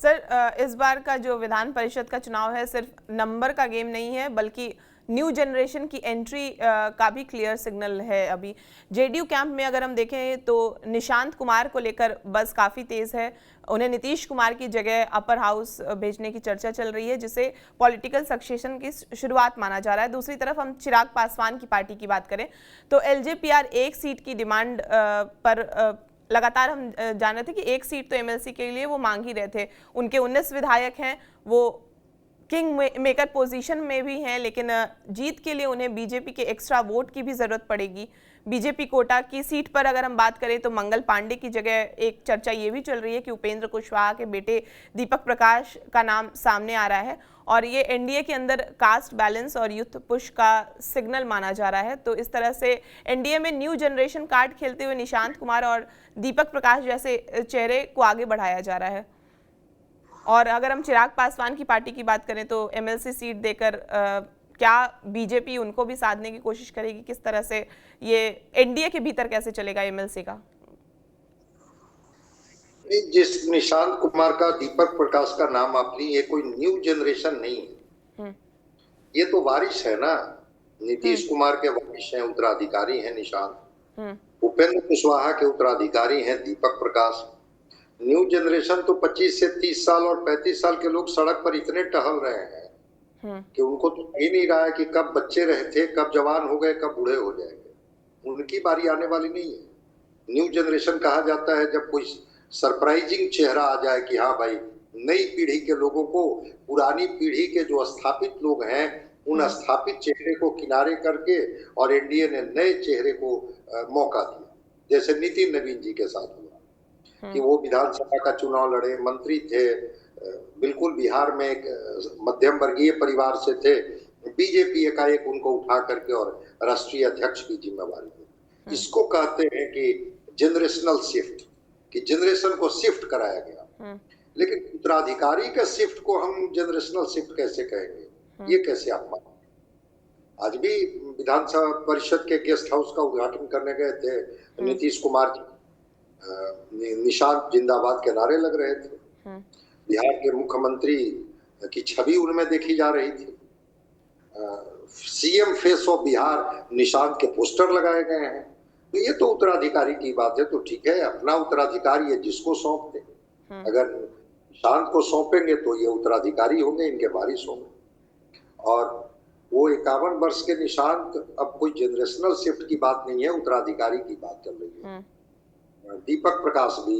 Sir, इस बार का जो विधान परिषद का चुनाव है सिर्फ नंबर का गेम नहीं है, बल्कि न्यू जनरेशन की एंट्री का भी क्लियर सिग्नल है। अभी जेडीयू कैंप में अगर हम देखें तो निशांत कुमार को लेकर बस काफ़ी तेज़ है। उन्हें नीतीश कुमार की जगह अपर हाउस भेजने की चर्चा चल रही है, जिसे पॉलिटिकल सक्सेशन की शुरुआत माना जा रहा है। दूसरी तरफ हम चिराग पासवान की पार्टी की बात करें तो एलजेपीआर एक सीट की डिमांड पर लगातार हम जान रहे थे कि एक सीट तो एमएलसी के लिए वो मांग ही रहे थे। उनके 19 विधायक हैं, वो किंग मेकर पोजीशन में भी हैं, लेकिन जीत के लिए उन्हें बीजेपी के एक्स्ट्रा वोट की भी ज़रूरत पड़ेगी। बीजेपी कोटा की सीट पर अगर हम बात करें तो मंगल पांडे की जगह एक चर्चा ये भी चल रही है कि उपेंद्र कुशवाहा के बेटे दीपक प्रकाश का नाम सामने आ रहा है, और ये एनडीए के अंदर कास्ट बैलेंस और यूथ पुश का सिग्नल माना जा रहा है। तो इस तरह से एनडीए में न्यू जनरेशन कार्ड खेलते हुए निशांत कुमार और दीपक प्रकाश जैसे चेहरे को आगे बढ़ाया जा रहा है। और अगर हम चिराग पासवान की पार्टी की बात करें तो एमएलसी सीट देकर क्या बीजेपी उनको भी साधने की कोशिश करेगी? किस तरह से ये एनडीए के भीतर कैसे चलेगा एमएलसी का? जिस निशांत कुमार का, दीपक प्रकाश का नाम आप ली, ये कोई न्यू जनरेशन नहीं है। ये तो वारिस है ना, नीतीश कुमार के वारिस हैं, उत्तराधिकारी हैं निशांत। उपेंद्र कुशवाहा के उत्तराधिकारी हैं दीपक प्रकाश। न्यू जनरेशन तो 25 से 30 साल और 35 साल के लोग सड़क पर इतने टहल रहे हैं कि उनको तो ही नहीं रहा है कि कब बच्चे रहे थे, कब जवान हो गए, कब बूढ़े हो जाएंगे। उनकी बारी आने वाली नहीं है। न्यू जनरेशन कहा जाता है जब कोई सरप्राइजिंग चेहरा आ जाए कि हाँ भाई, नई पीढ़ी के लोगों को पुरानी पीढ़ी के जो स्थापित लोग हैं उन स्थापित चेहरे को किनारे करके और एनडीए ने नए चेहरे को मौका दिया। जैसे नितिन नवीन जी के साथ हुआ कि वो विधानसभा का चुनाव लड़े, मंत्री थे, बिल्कुल बिहार में एक मध्यम वर्गीय परिवार से थे। बीजेपी एकाएक उनको उठा करके और राष्ट्रीय अध्यक्ष की जिम्मेवारी दी। इसको कहते हैं कि जनरेशनल शिफ्ट, कि जनरेशन को शिफ्ट कराया गया। लेकिन उत्तराधिकारी के शिफ्ट को हम जनरेशनल शिफ्ट कैसे कहेंगे? ये कैसे आप मानेंगे? आज भी विधानसभा परिषद के गेस्ट हाउस का उद्घाटन करने गए थे नीतीश कुमार जी, निशांत जिंदाबाद के नारे लग रहे थे। बिहार के मुख्यमंत्री की छवि उनमें देखी जा रही थी। CM face of Bihar Nishant के पोस्टर लगाए गए हैं। तो ये तो उत्तराधिकारी की बात है, तो ठीक है, अपना उत्तराधिकारी है, जिसको सौंप दे। अगर निशांत को सौंपेंगे तो ये उत्तराधिकारी होंगे, इनके वारिस होंगे। और वो 51 वर्ष के निशांत, अब कोई जनरेशनल शिफ्ट की बात नहीं है, उत्तराधिकारी की बात चल रही है। दीपक प्रकाश भी,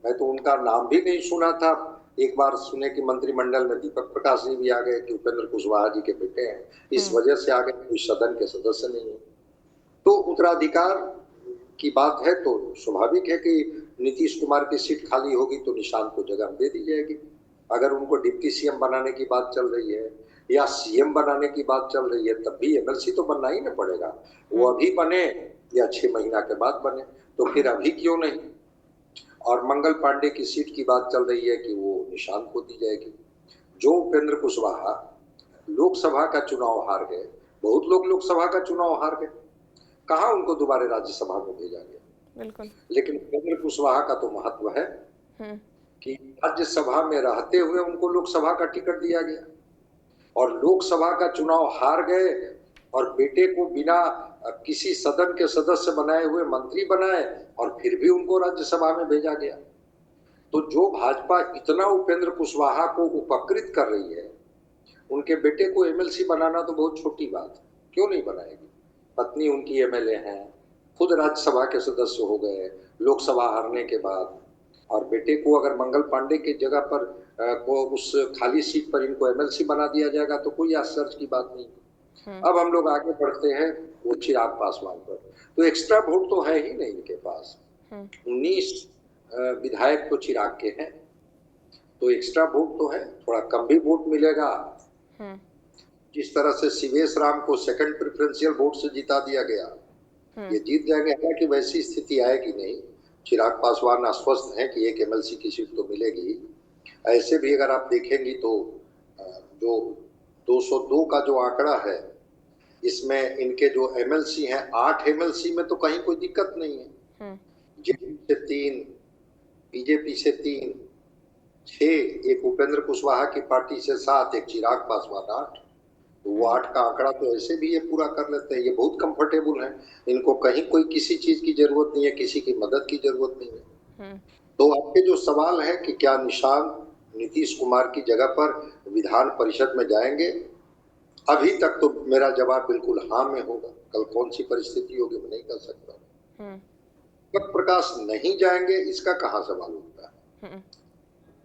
मैं तो उनका नाम भी नहीं सुना था, एक बार सुने कि मंत्रिमंडल में दीपक प्रकाश जी भी आ गए कि उपेंद्र कुशवाहा जी के बेटे हैं, इस वजह से आ गए, कोई सदन के सदस्य नहीं है। तो उत्तराधिकार की बात है तो स्वाभाविक है कि नीतीश कुमार की सीट खाली होगी तो निशांत को जगह दे दी जाएगी। अगर उनको डिप्टी सीएम बनाने की बात चल रही है या सीएम बनाने की बात चल रही है, तब भी एमएलसी तो बनना ही ना पड़ेगा। वो अभी बने या 6 महीना के बाद बने, तो फिर अभी क्यों नहीं? और मंगल पांडे की सीट की बात चल रही है कि वो निशांत को दी जाएगी। जो उपेंद्र कुशवाहा लोकसभा का चुनाव हार गए, बहुत लोग लोकसभा का चुनाव हार गए, कहाँ उनको दोबारा राज्यसभा में भेजा गया? बिल्कुल। लेकिन उपेंद्र कुशवाहा का तो महत्व है कि राज्यसभा में रहते हुए उनको लोकसभा का टिकट दिया गया, और लोकसभा का चुनाव हार गए और बेटे को बिना किसी सदन के सदस्य बनाए हुए मंत्री बनाए, और फिर भी उनको राज्यसभा में भेजा गया। तो जो भाजपा इतना उपेंद्र कुशवाहा को उपकृत कर रही है, उनके बेटे को एमएलसी बनाना तो बहुत छोटी बात है, क्यों नहीं बनाएगी? पत्नी उनकी एमएलए हैं, खुद राज्यसभा के सदस्य हो गए लोकसभा हारने के बाद, और बेटे को अगर मंगल पांडे की जगह पर को उस खाली सीट पर इनको एमएलसी बना दिया जाएगा तो कोई आश्चर्य की बात नहीं। अब हम लोग आगे बढ़ते हैं वो चिराग पासवान पर। तो एक्स्ट्रा वोट तो है ही नहीं इनके पास। 19 विधायक तो चिराग के हैं, तो एक्स्ट्रा वोट तो है, थोड़ा कम भी वोट मिलेगा। जिस तरह से शिवेश राम को सेकंड प्रेफरेंशियल वोट से जिता दिया गया, ये जीत जाएंगे, हालांकि वैसी स्थिति आएगी नहीं। चिराग पासवान आश्वस्त हैं कि एक एमएलसी की सीट तो मिलेगी। ऐसे भी अगर आप देखेंगी तो जो 202 का जो आंकड़ा है, इसमें इनके जो एमएलसी हैं, 8 एमएलसी में तो कहीं कोई दिक्कत नहीं है। जेडीयू से 3, बीजेपी से 3, 6, एक उपेंद्र कुशवाहा की पार्टी से 7, एक चिराग पासवान 8। तो वो 8 का आंकड़ा तो ऐसे भी ये पूरा कर लेते हैं, ये बहुत कंफर्टेबल है। इनको कहीं कोई किसी चीज की जरूरत नहीं है, किसी की मदद की जरूरत नहीं है। तो आपके जो सवाल है कि क्या निशांत नीतीश कुमार की जगह पर विधान परिषद में जाएंगे, अभी तक तो मेरा जवाब बिल्कुल हाँ में होगा। कल कौन सी परिस्थिति होगी मैं नहीं कह सकता। दीपक प्रकाश नहीं जाएंगे इसका कहाँ सवाल उठता है।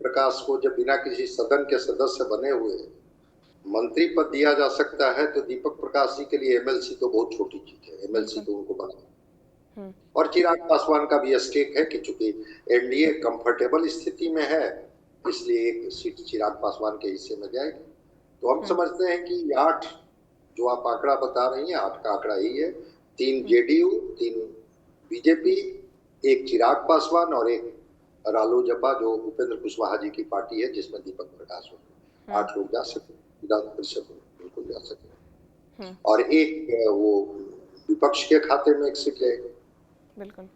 प्रकाश को जब बिना किसी सदन के सदस्य बने हुए मंत्री पद दिया जा सकता है, तो दीपक प्रकाश जी के लिए एमएलसी तो बहुत छोटी चीज है। एमएलसी तो उनको बना। और चिराग पासवान का भी स्टेक है कि चूंकि एनडीए कंफर्टेबल स्थिति में है, इसलिए एक सीट चिराग पासवान के हिस्से में जाएगी। तो हम समझते हैं कि 8 जो आप आंकड़ा बता रही हैं, 8 का आंकड़ा ही है। 3 जेडीयू, 3 बीजेपी, 1 चिराग पासवान और 1 रालोजपा जो उपेंद्र कुशवाहा जी की पार्टी है, जिसमें दीपक प्रकाश हो। 8 लोग जा सकते, विधान परिषद में बिल्कुल जा सकते। और एक वो विपक्ष के खाते में एक सीट है। बिल्कुल।